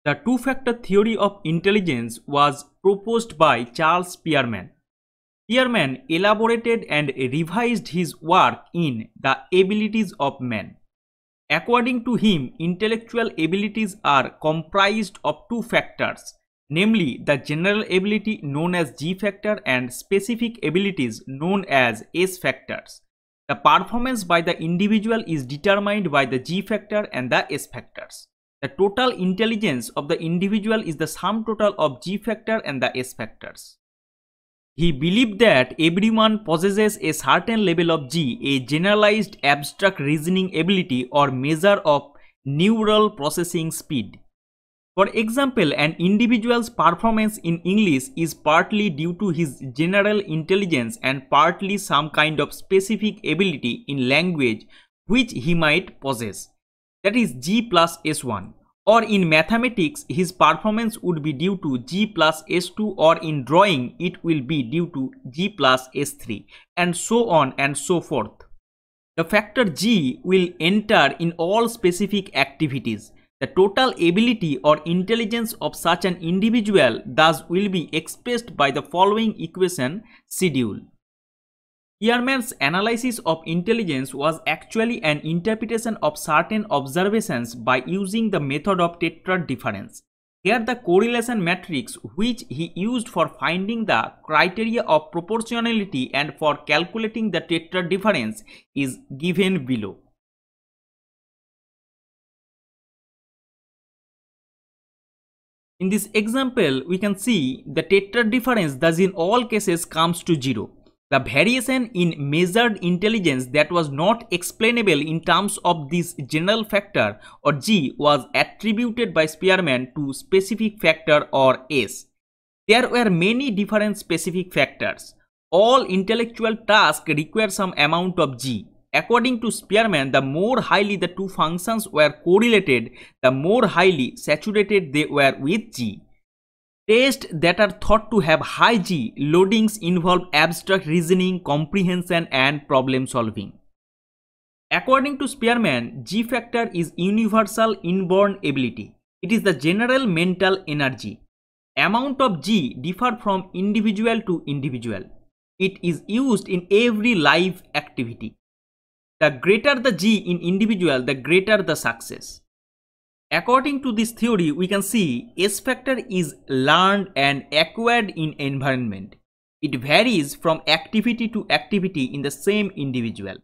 The two-factor theory of intelligence was proposed by Charles Spearman. Spearman elaborated and revised his work in The Abilities of Man. According to him, intellectual abilities are comprised of two factors, namely the general ability known as G factor and specific abilities known as S factors. The performance by the individual is determined by the G factor and the S factors. The total intelligence of the individual is the sum total of G factor and the S factors. He believed that everyone possesses a certain level of G, a generalized abstract reasoning ability or measure of neural processing speed. For example, an individual's performance in English is partly due to his general intelligence and partly some kind of specific ability in language which he might possess. That is G plus S1. Or in mathematics, his performance would be due to G plus S2, or in drawing, it will be due to G plus S3, and so on and so forth. The factor G will enter in all specific activities. The total ability or intelligence of such an individual thus will be expressed by the following equation schedule. Spearman's analysis of intelligence was actually an interpretation of certain observations by using the method of tetrad difference. Here the correlation matrix which he used for finding the criteria of proportionality and for calculating the tetrad difference is given below. In this example, we can see the tetrad difference thus in all cases comes to 0. The variation in measured intelligence that was not explainable in terms of this general factor or G was attributed by Spearman to specific factor or S. There were many different specific factors. All intellectual tasks require some amount of G. According to Spearman, the more highly the two functions were correlated, the more highly saturated they were with G. Tests that are thought to have high G loadings involve abstract reasoning, comprehension, and problem solving. According to Spearman, G factor is universal inborn ability. It is the general mental energy. Amount of G differ from individual to individual. It is used in every life activity. The greater the G in individual, the greater the success. According to this theory, we can see S factor is learned and acquired in environment. It varies from activity to activity in the same individual.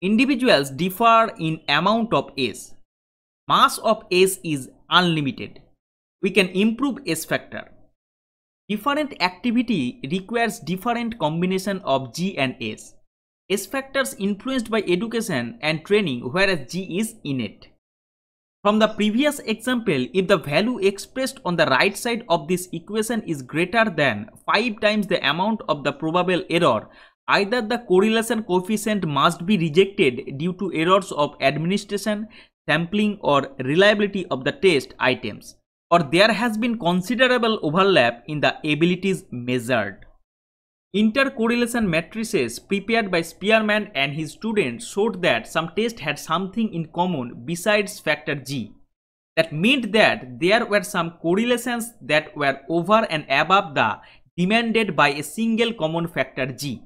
Individuals differ in amount of S. Mass of S is unlimited. We can improve S factor. Different activity requires different combination of G and S. S factors influenced by education and training, whereas G is innate. From the previous example, if the value expressed on the right side of this equation is greater than 5 times the amount of the probable error, either the correlation coefficient must be rejected due to errors of administration, sampling, or reliability of the test items, or there has been considerable overlap in the abilities measured. Intercorrelation matrices prepared by Spearman and his students showed that some tests had something in common besides factor G. That meant that there were some correlations that were over and above the demanded by a single common factor G.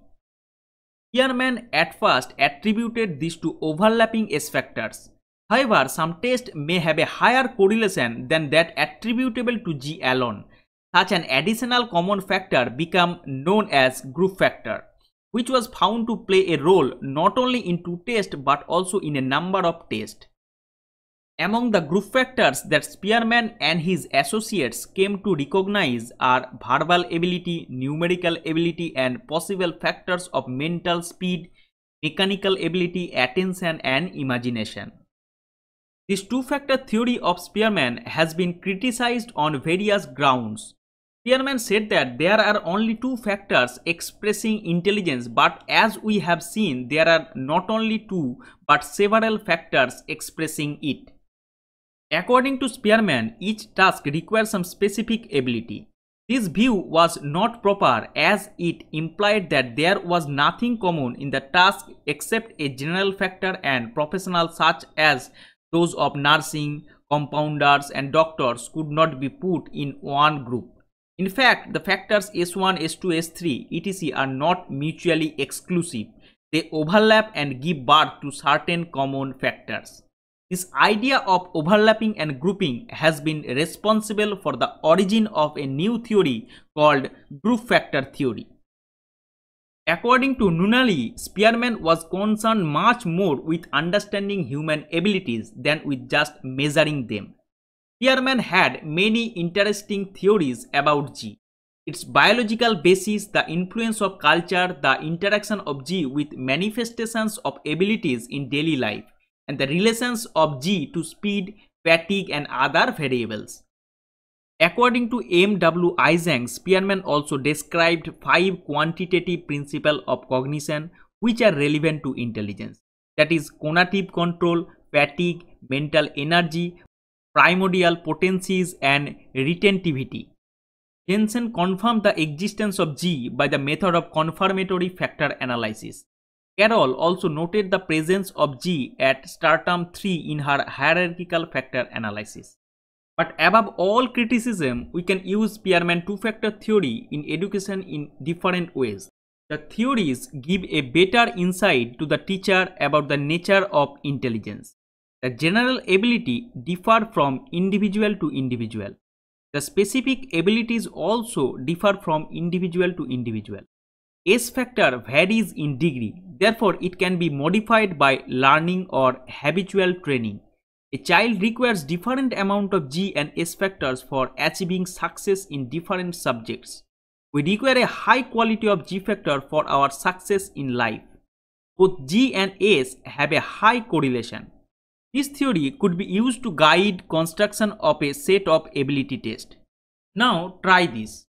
Spearman at first attributed this to overlapping S factors. However, some tests may have a higher correlation than that attributable to G alone. Such an additional common factor became known as group factor, which was found to play a role not only in two tests but also in a number of tests. Among the group factors that Spearman and his associates came to recognize are verbal ability, numerical ability, and possible factors of mental speed, mechanical ability, attention, and imagination. This two-factor theory of Spearman has been criticized on various grounds. Spearman said that there are only two factors expressing intelligence, but as we have seen, there are not only two but several factors expressing it. According to Spearman, each task requires some specific ability. This view was not proper as it implied that there was nothing common in the task except a general factor and professional such as those of nursing, compounders, and doctors could not be put in one group. In fact, the factors S1, S2, S3, etc. are not mutually exclusive. They overlap and give birth to certain common factors. This idea of overlapping and grouping has been responsible for the origin of a new theory called group factor theory. According to Nunnally, Spearman was concerned much more with understanding human abilities than with just measuring them. Spearman had many interesting theories about G. Its biological basis, the influence of culture, the interaction of G with manifestations of abilities in daily life, and the relations of G to speed, fatigue, and other variables. According to M.W. Eysenck, Spearman also described 5 quantitative principles of cognition which are relevant to intelligence. That is conative control, fatigue, mental energy, primordial potencies, and retentivity. Jensen confirmed the existence of G by the method of confirmatory factor analysis. Carroll also noted the presence of G at stratum 3 in her hierarchical factor analysis. But above all criticism, we can use Spearman two-factor theory in education in different ways. The theories give a better insight to the teacher about the nature of intelligence. The general ability differ from individual to individual. The specific abilities also differ from individual to individual. S factor varies in degree, therefore it can be modified by learning or habitual training. A child requires different amount of G and S factors for achieving success in different subjects. We require a high quality of G factor for our success in life. Both G and S have a high correlation. This theory could be used to guide construction of a set of ability tests. Now try this.